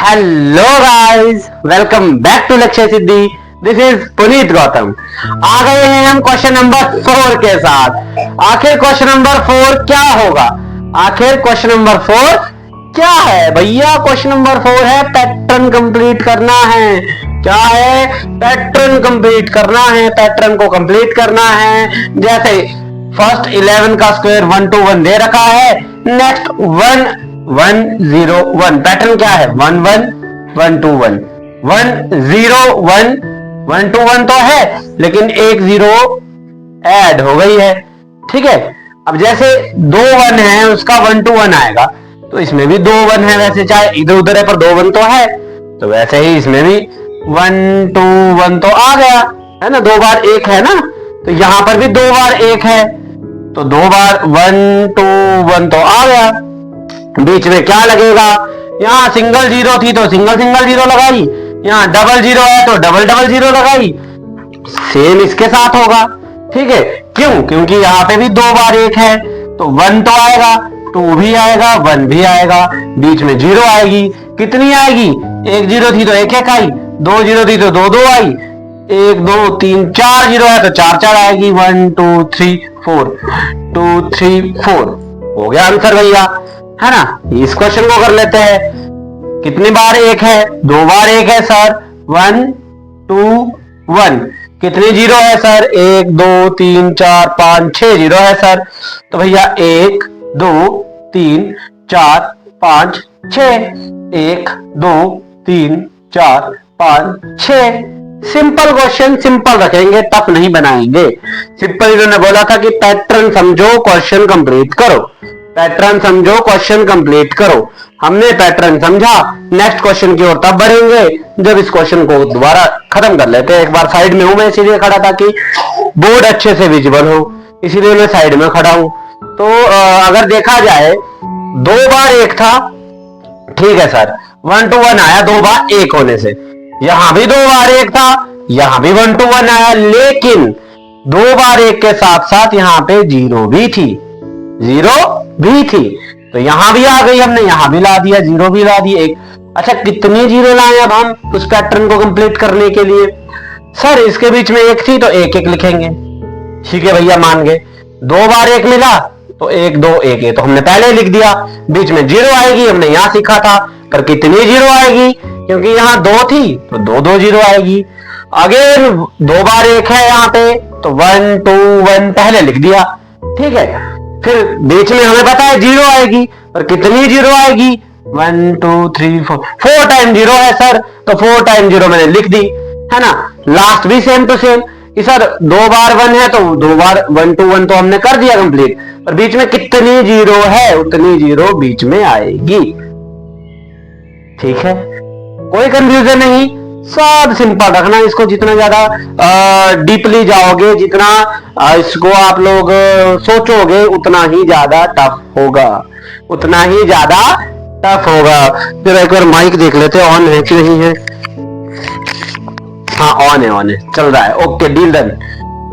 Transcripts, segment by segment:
Hello guys, welcome back to Lakshya Siddhi. This is Puneet Gautam. आ गए हैं हम क्वेश्चन नंबर 4 के साथ। आखिर क्वेश्चन नंबर 4 क्या होगा? आखिर क्वेश्चन नंबर 4 क्या है भैया? क्वेश्चन नंबर 4 है पैटर्न कंप्लीट करना है। क्या है? पैटर्न कंप्लीट करना है। पैटर्न को कंप्लीट करना है। जैसे फर्स्ट 11 का स्क्वायर 1 to 1 दे रखा है। नेक्स्ट 1 1 0 1 पैटर्न क्या है? 1 1 1 2 1 1 0 1 1 2 1 तो है, लेकिन एक 0 ऐड हो गई है। ठीक है, अब जैसे 2 1 है उसका 1 to 1 आएगा, तो इसमें भी 2 1 है। वैसे चाहे इधर उधर है पर 2 1 तो है, तो वैसे ही इसमें भी 1 2 1 तो आ गया है ना। 2 बार 1 है ना, तो यहां पर भी 2 बार 1 है, तो 2 बार 1 2 1 तो आ गया। बीच में क्या लगेगा? यहाँ सिंगल जीरो थी तो सिंगल सिंगल जीरो लगाई, यहाँ डबल जीरो है तो डबल डबल जीरो लगाई। सेम इसके साथ होगा। ठीक है, क्यों? क्योंकि यहाँ पे भी 2 बार 1 है, तो 1 तो आएगा, 2 भी आएगा, 1 भी आएगा, बीच में 0 आएगी। कितनी आएगी? 1 0 थी तो 1 1 आई, 2 0 थी तो 2 2 आई, 1 2 3 4 0 है तो 4 4 आएगी। 1 2 3 4 2 3 4 हो गया आंसर भैया, है ना। इस क्वेश्चन को कर लेते हैं। कितनी बार 1 है? 2 बार 1 है सर। 1 2 1 कितने 0 है सर? 1 2 3 4 5 6 0 है सर। तो भैया 1 2 3 4 5 6 1 2 3 4 5 6। सिंपल क्वेश्चन, सिंपल रखेंगे, टफ नहीं बनाएंगे। सिंपल इन्होंने बोला था कि पैटर्न समझो क्वेश्चन कंप्लीट करो। पैटर्न समझो क्वेश्चन कंप्लीट करो। हमने पैटर्न समझा, नेक्स्ट क्वेश्चन की ओर तब बढ़ेंगे जब इस क्वेश्चन को दोबारा खत्म कर लेते हैं। एक बार साइड में हूं मैं, इसीलिए खड़ा था कि बोर्ड अच्छे से विजिबल हो, इसीलिए मैं साइड में खड़ा हूं। तो अगर देखा जाए 2 बार 1 था, ठीक है सर, 1 to 1 आया 2 बार 1 होने से। यहां भी 2 बार 1 था, यहां भी 1 to 1 आया, लेकिन 2 बार 1 के साथ साथ यहां पे 0 भी थी, 0 भी थी, तो यहां भी आ गई, हमने यहां भी ला दिया, 0 भी ला दिए। एक अच्छा, कितनी 0 लाए अब हम उस पैटर्न को कंप्लीट करने के लिए? सर इसके बीच में 1 थी तो 1 1 लिखेंगे। ठीक है भैया, मान गए। 2 बार 1 मिला तो 1 2 1 1 तो हमने पहले लिख दिया। बीच में 0 आएगी, हमने यहां सीखा था, पर कितनी 0 आएगी? क्योंकि यहां 2 थी तो 2 2 0 आएगी। अगेन 2 बार 1 है यहाँ पे, तो 1 2 1 पहले लिख दिया। ठीक है, फिर बीच में हमें पता है 0 आएगी, और कितनी 0 आएगी? 1 2 3 4 4 टाइम 0 है सर, तो 4 टाइम 0 मैंने लिख दी, है ना। लास्ट भी सेम टू सेम कि सर 2 बार 1 है तो 2 बार 1 to 1 तो हमने कर दिया कंप्लीट, और बीच में कितनी 0 है उतनी 0 बीच में आएगी। ठीक है, कोई कंफ्यूजन नहीं, सब सिंपल रखना। इसको जितना ज्यादा डीपली जाओगे, जितना इसको आप लोग सोचोगे, उतना ही ज्यादा टफ होगा, उतना ही ज्यादा टफ होगा। फिर एक बार माइक देख लेते हैं ऑन है कि नहीं है। हाँ ऑन है, ऑन है, चल रहा है। ओके, डील डन,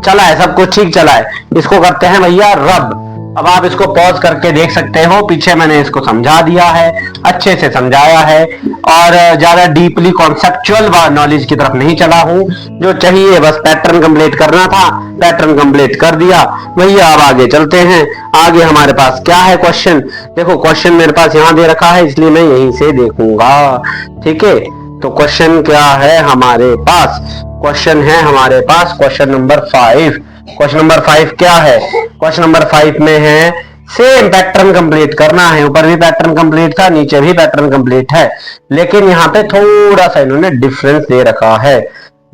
चला है, सब कुछ ठीक चला है। इसको करते हैं भैया रब। अब आप इसको पॉज करके देख सकते हो, पीछे मैंने इसको समझा दिया है, अच्छे से समझाया है, और ज्यादा डीपली कॉन्सेप्चुअल नॉलेज की तरफ नहीं चला हूं। जो चाहिए बस पैटर्न कंप्लीट करना था, पैटर्न कंप्लीट कर दिया भैया। अब आगे चलते हैं। आगे हमारे पास क्या है क्वेश्चन? देखो क्वेश्चन मेरे पास यहाँ दे रखा है, इसलिए मैं यहीं से देखूंगा। ठीक है, तो क्वेश्चन क्या है हमारे पास? क्वेश्चन है हमारे पास क्वेश्चन नंबर 5। क्वेश्चन नंबर 5 क्या है? क्वेश्चन नंबर 5 में है सेम पैटर्न कंप्लीट करना है। ऊपर भी पैटर्न कंप्लीट था, नीचे भी पैटर्न कंप्लीट है, लेकिन यहाँ पे थोड़ा सा इन्होंने डिफरेंस दे रखा है।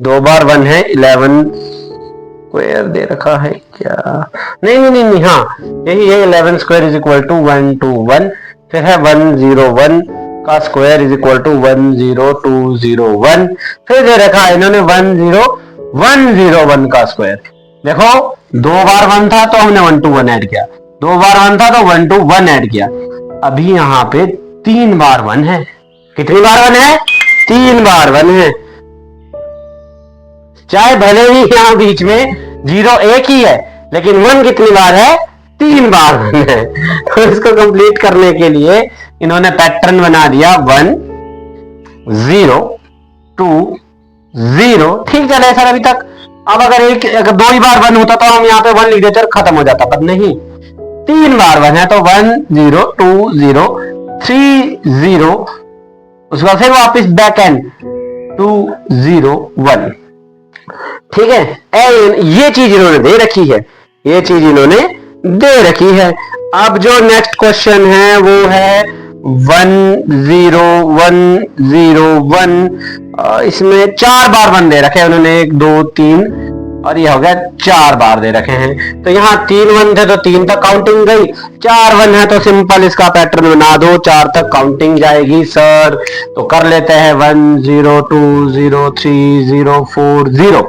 2 बार 1 है, 11 स्क्वायर दे रखा है क्या? नहीं नहीं नहीं, हाँ यही है, 11 स्क्वायर इज इक्वल टू 1 2 1। फिर है 1 0 1 का स्क्वायर इज इक्वल टू 1 0 2 0 1। फिर दे रखा है इन्होंने 1 0 1 0 1 का स्क्वायर। देखो 2 बार 1 था तो हमने 1 to 1 ऐड किया, 2 बार 1 था तो 1 to 1 ऐड किया। अभी यहाँ पे 3 बार 1 है। कितनी बार 1 है? 3 बार 1 है। चाहे भले ही यहाँ बीच में 0 एक ही है, लेकिन 1 कितनी बार है? 3 बार 1 है। तो इसको कंप्लीट करने के लिए इन्होंने पैटर्न बना दिया 1 0 2 0। ठीक चले सर अभी तक। अब अगर 2 ही बार 1 होता तो हम यहाँ पे 1 लिख देते और खत्म हो जाता, पर नहीं, 3 बार 1 है तो 1 0 2 0 3 0, उसके बाद फिर वापस बैक एंड 2 0 1। ठीक है, ये चीज इन्होंने दे रखी है, ये चीज इन्होंने दे रखी है। अब जो नेक्स्ट क्वेश्चन है वो है 1 0 1 0 1। इसमें 4 बार 1 दे रखे हैं उन्होंने, 1 2 3, और ये हो गया 4 बार दे रखे हैं। तो यहाँ 3 1 थे तो 3 तक काउंटिंग गई, 4 1 है तो सिंपल इसका पैटर्न बना दो, 4 तक काउंटिंग जाएगी सर। तो कर लेते हैं 1 0 2 0 3 0 4 0।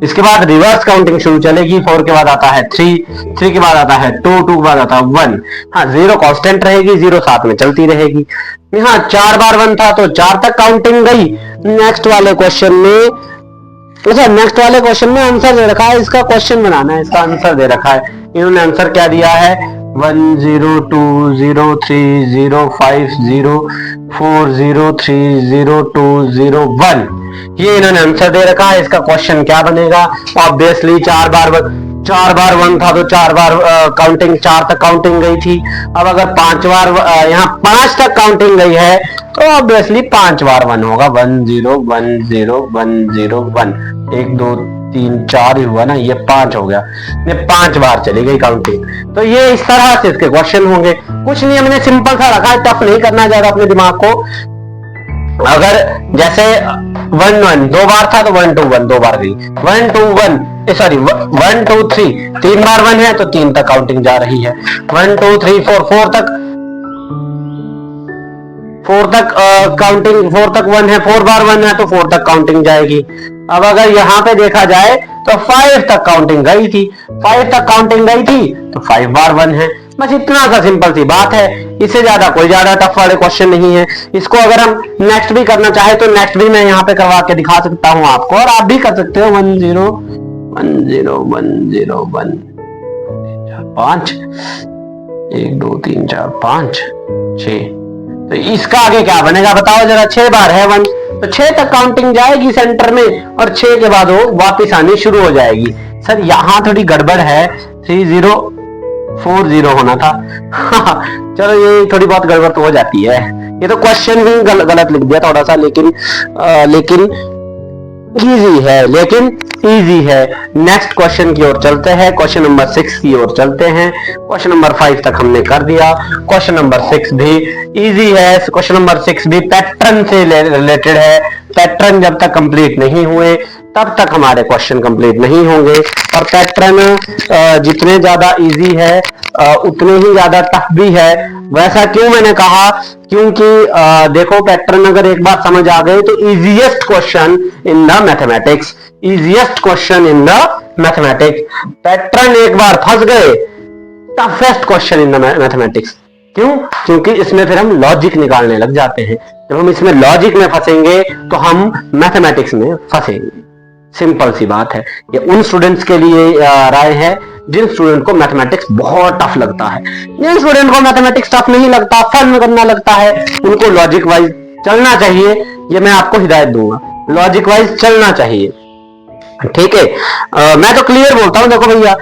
इसके बाद रिवर्स काउंटिंग शुरू चलेगी, 4 के बाद आता है 3, 3 के बाद आता है 2, 2 के बाद आता है 1। हाँ, 0 कांस्टेंट रहेगी, 0 साथ में चलती रहेगी। यहाँ 4 बार 1 था तो 4 तक काउंटिंग गई। नेक्स्ट वाले क्वेश्चन में, अच्छा नेक्स्ट वाले क्वेश्चन में आंसर दे रखा है, इसका क्वेश्चन बनाना है, इसका आंसर दे रखा है। इन्होंने आंसर क्या दिया है, 1 0 2 0 3 0 5 0 4 0 3 0 2 0 1। ये इन्होंने आंसर दे रखा है। इसका क्वेश्चन क्या बनेगा, ऑब्वियसली 4 बार 1 था तो 4 बार काउंटिंग, 4 तक काउंटिंग गई थी। अब अगर 5 बार यहाँ 5 तक काउंटिंग गई है तो ऑब्वियसली 5 बार 1 होगा, 1 0 1 0 1 0 1। 1 2 3 4 ही हुआ ना, ये 5 हो गया, ये 5 बार चली गई काउंटिंग। तो ये इस तरह से इसके क्वेश्चन होंगे। कुछ नहीं, हमने सिंपल सा रखा है, टफ नहीं करना ज्यादा अपने दिमाग को। अगर जैसे 1 1 2 बार था तो 1 2 1 2 बार गई, 1 2 1 सॉरी 1 2 3 3 बार 1 है तो 3 तक काउंटिंग जा रही है। 1 2 3 4 4 तक काउंटिंग, 4 तक 1 है, 4 बार 1 है तो 4 तक काउंटिंग जाएगी। अब अगर यहाँ पे देखा जाए तो 5 तक काउंटिंग गई थी, 5 तक काउंटिंग गई थी तो 5 बार 1 है। बस इतना सा सिंपल सी बात है, इससे ज्यादा कोई ज्यादा टफ वाले क्वेश्चन नहीं है। इसको अगर हम नेक्स्ट भी करना चाहे तो नेक्स्ट भी मैं यहाँ पे करवा के दिखा सकता हूँ आपको, और आप भी कर सकते हो। 1 0 1 0 1 0 1 5 1 2 3 4 5 6। तो इसका आगे क्या बनेगा बताओ जरा, 6 बार है 1 तो 6 तक काउंटिंग जाएगी सेंटर में, और 6 के बाद वो वापिस आनी शुरू हो जाएगी। सर यहाँ थोड़ी गड़बड़ है, 3 0 4 0 होना था। चलो ये थोड़ी बहुत गड़बड़ तो हो जाती है, ये तो क्वेश्चन भी गलत लिख दिया थोड़ा सा, लेकिन इजी है। नेक्स्ट क्वेश्चन की ओर चलते हैं, क्वेश्चन नंबर 6 की ओर चलते हैं। क्वेश्चन नंबर 5 तक हमने कर दिया, क्वेश्चन नंबर 6 भी इजी है। क्वेश्चन नंबर 6 भी पैटर्न से रिलेटेड है। पैटर्न जब तक कंप्लीट नहीं हुए तब तक हमारे क्वेश्चन कंप्लीट नहीं होंगे, और पैटर्न जितने ज्यादा इजी है उतने ही ज्यादा टफ भी है। वैसा क्यों मैंने कहा, क्योंकि देखो पैटर्न अगर एक बार समझ आ गए तो easiest question in the mathematics, pattern एक बार फंस गए, toughest question in the mathematics. क्यों? क्योंकि इसमें फिर हम लॉजिक निकालने लग जाते हैं। जब हम इसमें लॉजिक में फंसेंगे तो हम मैथमेटिक्स में फंसेंगे। सिंपल सी बात है। ये उन स्टूडेंट्स के लिए राय है जिन स्टूडेंट को मैथमेटिक्स बहुत टफ लगता है। जिन स्टूडेंट को मैथमेटिक्स टफ नहीं लगता, फन करना लगता है, उनको लॉजिक वाइज चलना चाहिए। ये मैं आपको हिदायत दूंगा, लॉजिक वाइज चलना चाहिए। ठीक है, मैं तो क्लियर बोलता हूं, देखो भैया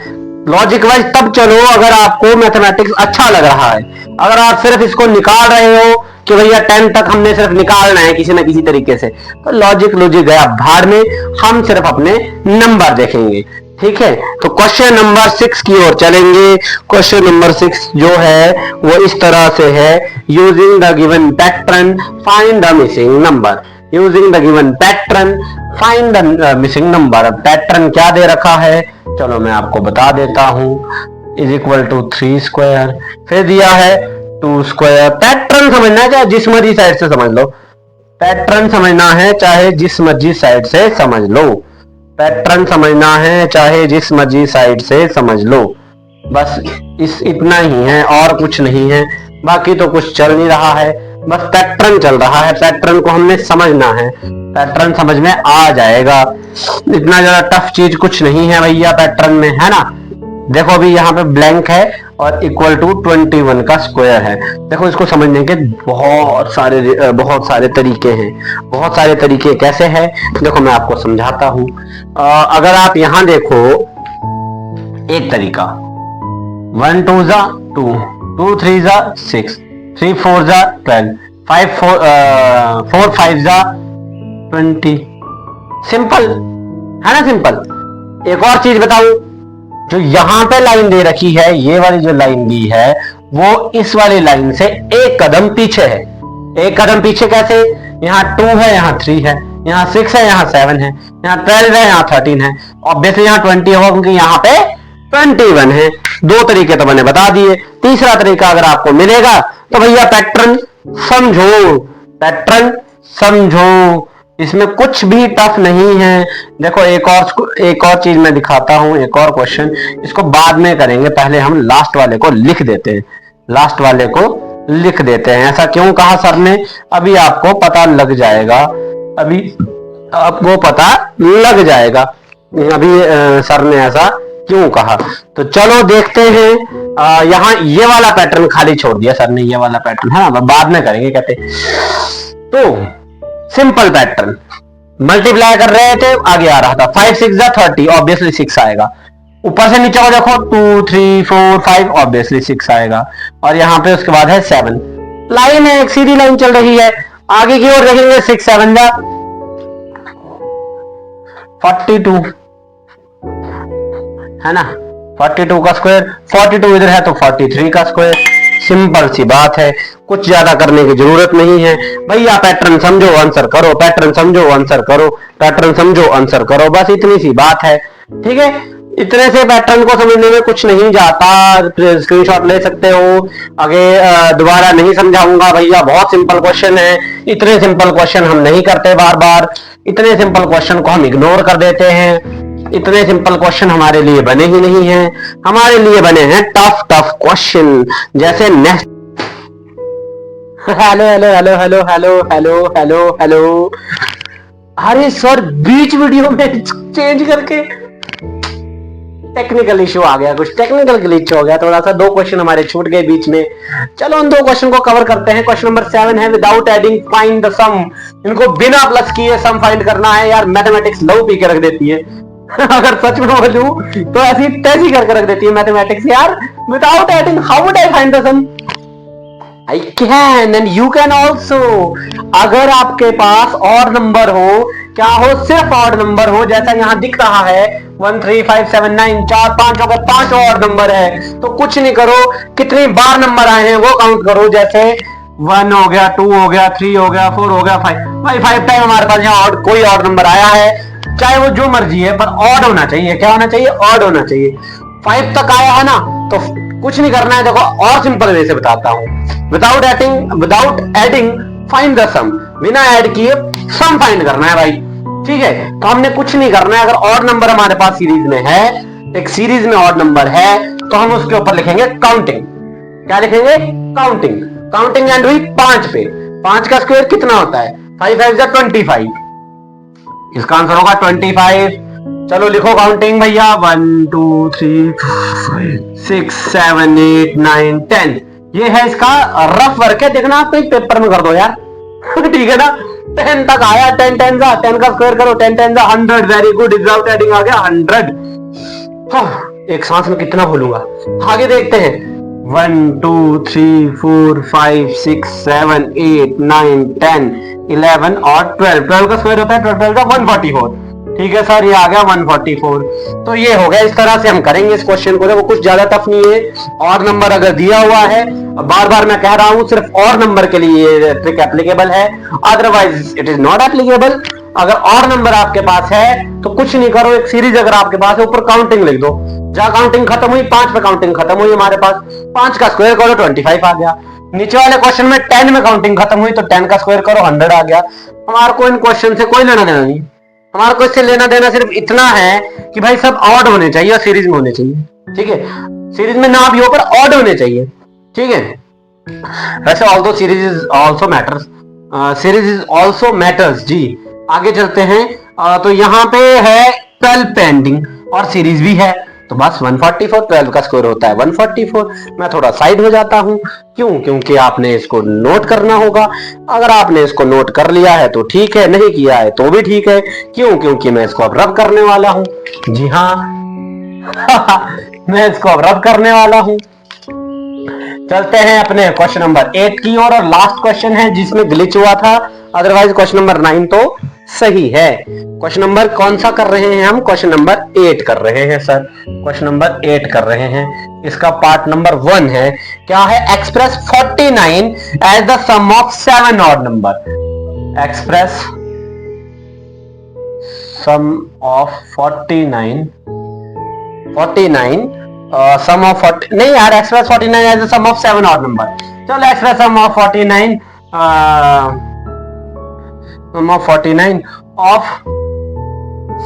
लॉजिक वाइज तब चलो अगर आपको मैथमेटिक्स अच्छा लग रहा है। अगर आप सिर्फ इसको निकाल रहे हो कि भैया 10 तक हमने सिर्फ निकालना है किसी ना किसी तरीके से, तो लॉजिक गया भाड़ में, हम सिर्फ अपने नंबर देखेंगे। ठीक है, तो क्वेश्चन नंबर 6 की ओर चलेंगे। क्वेश्चन नंबर 6 जो है वो इस तरह से है, using the given pattern find the missing number. Using the given pattern find the missing number. Pattern क्या दे रखा है, चलो मैं आपको बता देता हूं, इज इक्वल टू 3 स्क्वायर, फिर दिया है 2 स्क्वायर। पैटर्न समझना है चाहे जिस मर्जी साइड से समझ लो, पैटर्न समझना है चाहे जिस मर्जी साइड से समझ लो, पैटर्न समझना है चाहे जिस मर्जी साइड से समझ लो। बस इतना ही है और कुछ नहीं है, बाकी तो कुछ चल नहीं रहा है, बस पैटर्न चल रहा है। पैटर्न को हमने समझना है, पैटर्न समझ में आ जाएगा। इतना ज्यादा टफ चीज कुछ नहीं है भैया पैटर्न में, है ना। देखो अभी यहाँ पे ब्लैंक है और इक्वल टू 21 का स्क्वायर है। देखो इसको समझने के बहुत सारे तरीके हैं। बहुत सारे तरीके कैसे हैं, देखो मैं आपको समझाता हूं। अगर आप यहां देखो, एक तरीका 1 2 जा 2, 2 3 जा 6, 3 4 जा 12, 4 5 जा 20। सिंपल है ना, सिंपल। एक और चीज बताऊं, जो यहां पे लाइन दे रखी है, ये वाली जो लाइन दी है वो इस वाली लाइन से एक कदम पीछे है। एक कदम पीछे कैसे, यहाँ 2 है, यहाँ 3 है, यहाँ 6 है, यहाँ 7 है, यहाँ 12 है, यहाँ 13 है, ऑब्वियसली यहाँ 20 होगा क्योंकि यहाँ पे 21 है। दो तरीके तो मैंने बता दिए। तीसरा तरीका अगर आपको मिलेगा तो भैया पैटर्न समझो, पैटर्न समझो, इसमें कुछ भी टफ नहीं है। देखो एक और चीज मैं दिखाता हूं, एक और क्वेश्चन, इसको बाद में करेंगे, पहले हम लास्ट वाले को लिख देते हैं। लास्ट वाले को लिख देते हैं। ऐसा क्यों कहा सर ने, अभी आपको पता लग जाएगा, अभी आपको पता लग जाएगा अभी सर ने ऐसा क्यों कहा। तो चलो देखते हैं। यहाँ ये वाला पैटर्न खाली छोड़ दिया सर ने, ये वाला पैटर्न है ना, बाद में करेंगे कहते। तो सिंपल पैटर्न, मल्टीप्लाई कर रहे थे, आगे आ रहा था 5 6 जा 30, ऑब्वियसली 6 आएगा। ऊपर से नीचे को देखो 2 3 4 5, ऑब्वियसली 6 आएगा। और यहाँ पे उसके बाद है 7। लाइन है, एक सीधी लाइन चल रही है। आगे की ओर देखेंगे 6 7 जा 42 है ना, 42 का स्क्वायर, 42 इधर है तो 43 का स्क्वायर। सिंपल सी बात है, कुछ ज्यादा करने की जरूरत नहीं है भैया। पैटर्न समझो आंसर करो, पैटर्न समझो आंसर करो, पैटर्न समझो आंसर करो, बस इतनी सी बात है। ठीक है, इतने से पैटर्न को समझने में कुछ नहीं जाता। स्क्रीनशॉट ले सकते हो। आगे दोबारा नहीं समझाऊंगा भैया, बहुत सिंपल क्वेश्चन है। इतने सिंपल क्वेश्चन हम नहीं करते बार बार, इतने सिंपल क्वेश्चन को हम इग्नोर कर देते हैं। इतने सिंपल क्वेश्चन हमारे लिए बने ही नहीं हैं, हमारे लिए बने हैं टफ टफ क्वेश्चन, जैसे next. Hello hello hello hello hello hello hello hello, अरे सर बीच वीडियो में चेंज करके टेक्निकल इशू आ गया, कुछ टेक्निकल ग्लिच हो गया थोड़ा सा, 2 क्वेश्चन हमारे छूट गए बीच में। चलो उन 2 क्वेश्चन को कवर करते हैं। क्वेश्चन नंबर 7 है विदाउट एडिंग फाइंड द सम। इनको बिना प्लस किए सम फाइंड करना है। यार मैथमेटिक्स लव पी के रख देती है अगर सच में बोलूं तो ऐसी तैसी करके रख देती है मैथमेटिक्स यार। Without adding how would I find the sum? I can and you can also। अगर आपके पास ऑड नंबर हो, क्या हो, सिर्फ ऑड नंबर हो, जैसा यहाँ दिख रहा है 1 3 5 7 9 4 5, अगर 5 ऑड नंबर है तो कुछ नहीं करो, कितनी बार नंबर आए हैं वो काउंट करो। जैसे 1 हो गया, 2 हो गया, 3 हो गया, 4 हो गया, 5। भाई 5 टाइम हमारे पास यहाँ कोई ऑड नंबर आया है, चाहे वो जो मर्जी है, पर ऑड होना चाहिए। क्या होना चाहिए? ऑड होना चाहिए। 5 तक आया है ना, तो कुछ नहीं करना है। देखो और सिंपल वे से बताता हूं, विदाउट एडिंग फाइंड द सम। बिना ऐड किए सम फाइंड करना है भाई। ठीक है, तो हमने कुछ नहीं करना है। अगर ऑड नंबर हमारे पास सीरीज में है, एक सीरीज में ऑड नंबर है, तो हम उसके ऊपर लिखेंगे काउंटिंग। क्या लिखेंगे? काउंटिंग। काउंटिंग एंड हुई 5 पे। 5 का स्क्वायर कितना होता है? 5 5 जा 25। इसका आंसर होगा 25। चलो लिखो काउंटिंग भैया, 1 2 3 4 5 6 7 8 9 10। ये है इसका रफ वर्क है, देखना आप कहीं पेपर में कर दो यार ठीक है ना। 10 तक आया, 10 10 जा 10 का स्क्वायर करो, 10 10 जा 100। वेरी गुड, विदाउट एडिंग आ गया 100। एक सांस में कितना बोलूंगा। आगे देखते हैं 1 2 3 4 5 6 7 8 9 10 11 और 12। 12 का स्क्वायर होता है 12 का 144। ठीक है सर, ये आ गया 144। तो ये हो गया, इस तरह से हम करेंगे इस क्वेश्चन को। देखो कुछ ज्यादा टफ नहीं है। और नंबर अगर दिया हुआ है, बार बार मैं कह रहा हूं, सिर्फ और नंबर के लिए ये ट्रिक एप्लीकेबल है, otherwise it is not applicable. अगर और नंबर आपके पास है तो कुछ नहीं करो, एक सीरीज अगर आपके पास है, ऊपर काउंटिंग लिख दो। जहां काउंटिंग खत्म हुई, 5 पे काउंटिंग खत्म हुई हमारे पास, 5 का स्क्वायर करो 25 आ गया। नीचे वाले क्वेश्चन में 10 में काउंटिंग खत्म हुई तो 10 का स्क्वायर करो 100 आ गया। हमारे को इन क्वेश्चन से कोई लेना देना नहीं। हमारे को इससे लेना देना सिर्फ इतना है कि भाई सब ऑड होने चाहिए और सीरीज में होने चाहिए। ठीक है, सीरीज में ना भी हो पर ऑड होने चाहिए। ठीक है, वैसे also series is also matters, series is also matters जी। आगे चलते हैं। तो यहाँ पे है 12 पेंडिंग और सीरीज भी है, तो बस 144, 12 का स्क्वायर होता है 144। मैं थोड़ा साइड हो जाता हूं, क्यों? क्योंकि आपने इसको नोट करना होगा। अगर आपने इसको नोट कर लिया है तो ठीक है, नहीं किया है तो भी ठीक है। क्यों? क्योंकि मैं इसको अब रब करने वाला हूं। जी हाँ मैं इसको अब रब करने वाला हूं। चलते हैं अपने क्वेश्चन नंबर 8 की ओर, और लास्ट क्वेश्चन है जिसमें ग्लिच हुआ था, अदरवाइज क्वेश्चन नंबर 9 तो सही है। क्वेश्चन नंबर कौन सा कर रहे हैं हम? क्वेश्चन नंबर 8 कर रहे हैं सर, क्वेश्चन नंबर 8 कर रहे हैं। इसका पार्ट नंबर 1 है, क्या है? Express 49 as the sum of 7 odd number. Express sum of 49 sum of 40 नहीं यार, express 49 as the sum of 7 odd number. चलो express sum of 49 sum of 49 of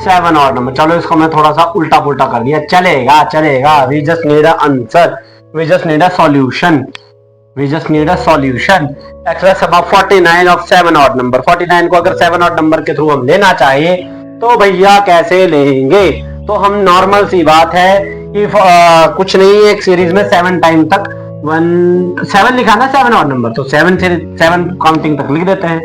7 odd number. चलो इसको मैं थोड़ा सा उल्टा पुल्टा कर दिया, चलेगा चलेगा। We just need a answer, we just need a solution, we just need a solution. Express sum of 49 of 7 odd number. 49 को अगर 7 ऑड नंबर के थ्रू हम लेना चाहिए तो भैया कैसे लेंगे? तो हम नॉर्मल सी बात है कि कुछ नहीं है, एक सीरीज में 7 टाइम तक 7 लिखा ना 7 ऑड नंबर, तो 7 से 7 काउंटिंग तक लिख देते हैं।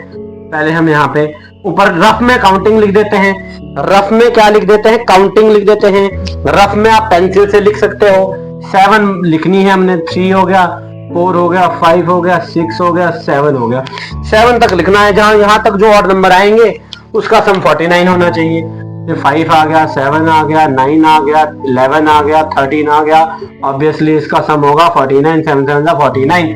पहले हम यहाँ पे ऊपर रफ में काउंटिंग लिख देते हैं। रफ में क्या लिख देते हैं? काउंटिंग लिख देते हैं। रफ में आप पेंसिल से लिख सकते हो। 7 लिखनी है हमने, 3 हो गया, 4 हो गया, 5 हो गया, 6 हो गया, 7 हो गया। 7 तक लिखना है, जहां यहां तक जो ऑड नंबर आएंगे उसका सम 49 होना चाहिए। 5 आ गया, 7 आ गया, 9 आ गया, 11 आ गया, 13 आ गया। ऑब्वियसली इसका सम होगा 49, 7 7 49।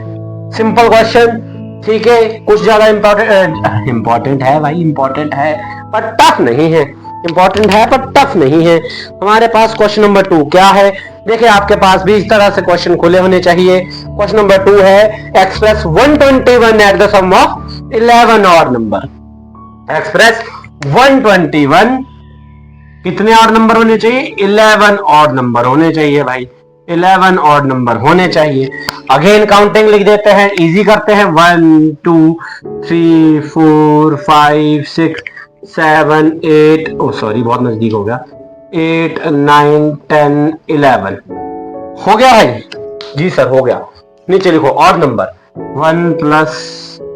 सिंपल क्वेश्चन, ठीक है। कुछ ज्यादा इंपॉर्टेंट है भाई, इंपॉर्टेंट है पर टफ नहीं है। इंपॉर्टेंट है पर टफ नहीं है। हमारे पास क्वेश्चन नंबर 2 क्या है? देखिए आपके पास भी इस तरह से क्वेश्चन खुले होने चाहिए। क्वेश्चन नंबर 2 है, express 121 at the sum of 11 odd number. Express 121 कितने ऑड नंबर होने चाहिए? 11 ऑड नंबर होने चाहिए भाई, 11 ऑड नंबर होने चाहिए। अगेन काउंटिंग लिख देते हैं, इजी करते हैं। 1 2 3 4 5 6 7 8, ओ सॉरी बहुत नजदीक हो गया, 8 9 10 11 हो गया भाई। जी सर हो गया। नीचे लिखो odd number, 1 plus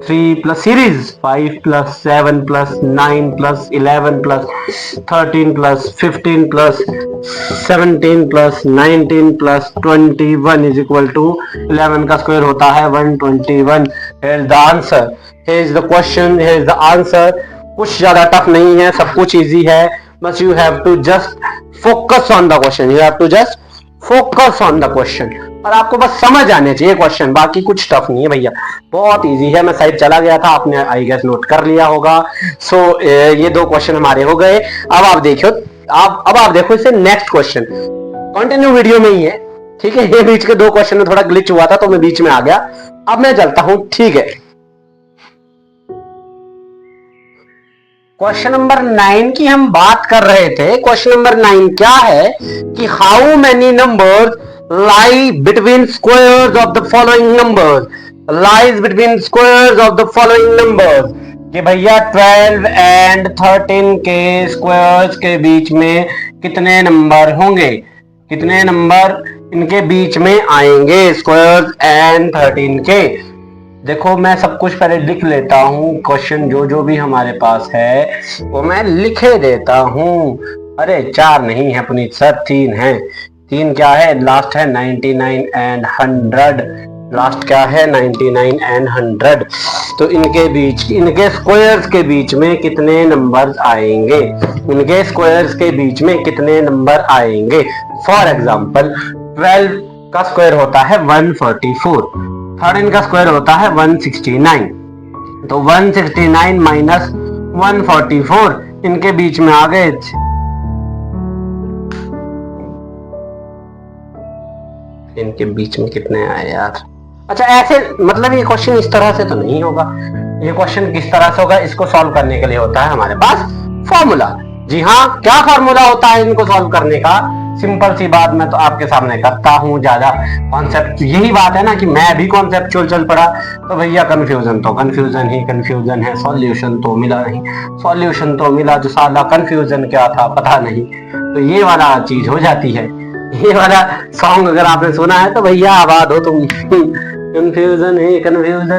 3 plus series 5 plus 7 plus 9 plus 11 plus 13 plus 15 plus 17 plus 19 plus 21 is equal to 11 का स्क्वायर होता है 121। Here is the answer, here is the question, here is the answer. कुछ ज्यादा टफ नहीं है, सब कुछ इजी है। बस you have to just focus on the question, you have to just focus on the question, और आपको बस समझ आने चाहिए क्वेश्चन, बाकी कुछ टफ नहीं है भैया, बहुत इजी है। मैं साइड चला गया था, आपने आई गेस नोट कर लिया होगा। सो ये 2 क्वेश्चन हमारे हो गए। अब आप देखो, अब आप देखो इसे नेक्स्ट क्वेश्चन, कंटिन्यू वीडियो में ही है, ठीक है। ये बीच के 2 क्वेश्चन में थोड़ा ग्लिच हुआ था तो मैं बीच में आ गया, अब मैं चलता हूं, ठीक है। क्वेश्चन नंबर 9 की हम बात कर रहे थे। क्वेश्चन नंबर 9 क्या है कि how many numbers lie between squares of the following numbers, lies between squares of the following numbers, कि भैया 12 and 13 के स्क्वायर्स के बीच में कितने नंबर होंगे, कितने नंबर इनके बीच में आएंगे, स्क्वायर्स एंड 13 के। देखो मैं सब कुछ पहले लिख लेता हूँ, क्वेश्चन जो जो भी हमारे पास है वो मैं लिखे देता हूँ। अरे 4 नहीं है पुनीत सर, 3 है। 3 क्या है? लास्ट है 99 एंड 100, लास्ट क्या है 99 एंड 100। तो इनके बीच, इनके स्क्वायर्स के बीच में कितने नंबर्स आएंगे, इनके स्क्वायर्स के बीच में कितने नंबर आएंगे। फॉर एग्जांपल 12 का स्क्वायर होता है 144, 13 का स्क्वायर होता है 169, तो 169 माइनस 144 इनके बीच में आ गए। इनके बीच में कितने आए यार? अच्छा ऐसे मतलब ये क्वेश्चन इस तरह से तो नहीं होगा। ये क्वेश्चन किस तरह से होगा, इसको सॉल्व करने के लिए होता है हमारे पास फॉर्मूला। जी हाँ, क्या फॉर्मूला होता है इनको सॉल्व करने का? सिंपल सी बात मैं तो आपके सामने करता हूँ, ज्यादा कॉन्सेप्ट यही बात है ना कि मैं भी कॉन्सेप्चुअल चल पड़ा तो भैया कंफ्यूजन तो कंफ्यूजन ही कंफ्यूजन है, सॉल्यूशन तो मिला नहीं, सॉल्यूशन तो मिला जो साला कंफ्यूजन क्या था पता नहीं, तो ये वाला चीज हो जाती है। ये वाला सॉन्ग अगर आपने सुना है तो भैया आबाद हो तुम। कंफ्यूजन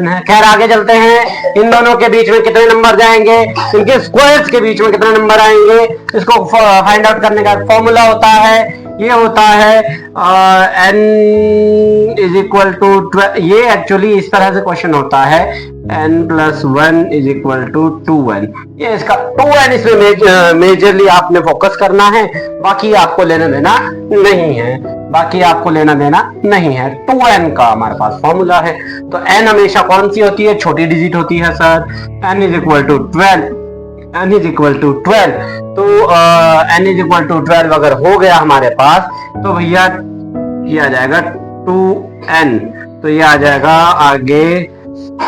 है। खैर आगे चलते हैं। इन दोनों के बीच में कितने नंबर जाएंगे, इनके स्क्वायर्स के बीच में कितने नंबर आएंगे, इसको फाइंड आउट करने का फॉर्मूला होता है, ये होता है n इज इक्वल टू, ये एक्चुअली इस तरह से क्वेश्चन होता है, n plus 1 is equal to 2n। ये इसका 2n, इसमें मेजरली आपने फोकस करना है, बाकी आपको लेना देना नहीं है, बाकी आपको लेना देना नहीं है। 2n का हमारे पास फॉर्मूला है। तो n हमेशा कौन सी होती है, छोटी डिजिट होती है sir. n is equal to 12, n is equal to 12। तो n इज इक्वल टू 12 अगर हो गया हमारे पास तो भैया ये आ जाएगा 2n। तो ये आ जाएगा आगे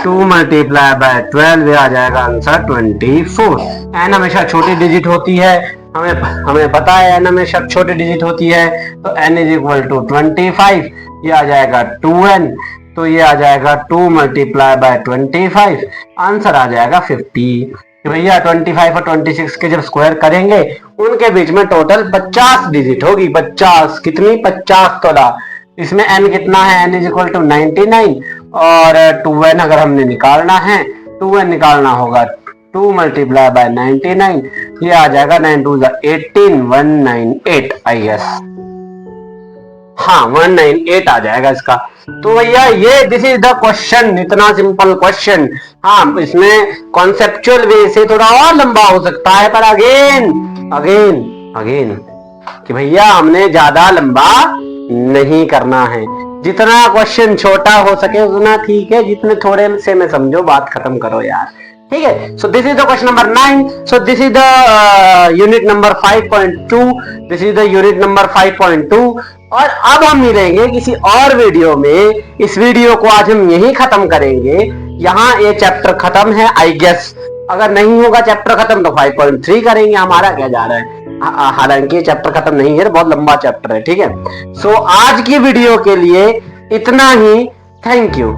2 मल्टीप्लाई बाय 12, ये आ जाएगा आंसर 24। n हमेशा छोटी डिजिट होती है, हमें पता है n हमेशा छोटी डिजिट होती है। तो n इज इक्वल टू 25, ये आ जाएगा 2n। तो ये आ जाएगा 2 मल्टीप्लाई बाय 25, आंसर आ जाएगा 50। भैया 25 और 26 के जब स्क्वायर करेंगे उनके बीच में टोटल 50 डिजिट होगी। 50 कितनी, 50 तोला। इसमें n कितना है, n इज इक्वल टू 99 और 2n अगर हमने निकालना है, 2n निकालना होगा 2 मल्टीप्लाई बाय 99, ये आ जाएगा 9 2 18, 198 आई गेस। हाँ 198 आ जाएगा इसका। तो भैया ये दिस इज द क्वेश्चन, इतना सिंपल क्वेश्चन। हाँ इसमें कॉन्सेप्चुअल वे से थोड़ा और लंबा हो सकता है, पर अगेन कि भैया हमने ज्यादा लंबा नहीं करना है। जितना क्वेश्चन छोटा हो सके उतना ठीक है, जितने थोड़े से में समझो, बात खत्म करो यार, ठीक है। So this is the question number 9। So this is the unit number 5.2, this is the unit number 5.2। और अब हम मिलेंगे किसी और वीडियो में। इस वीडियो को आज हम यहीं खत्म करेंगे, यहाँ ये चैप्टर खत्म है आई गेस। अगर नहीं होगा चैप्टर खत्म तो 5.3 करेंगे, हमारा क्या जा रहा है। हालांकि ये चैप्टर खत्म नहीं है, बहुत लंबा चैप्टर है, ठीक है। सो आज की वीडियो के लिए इतना ही, थैंक यू।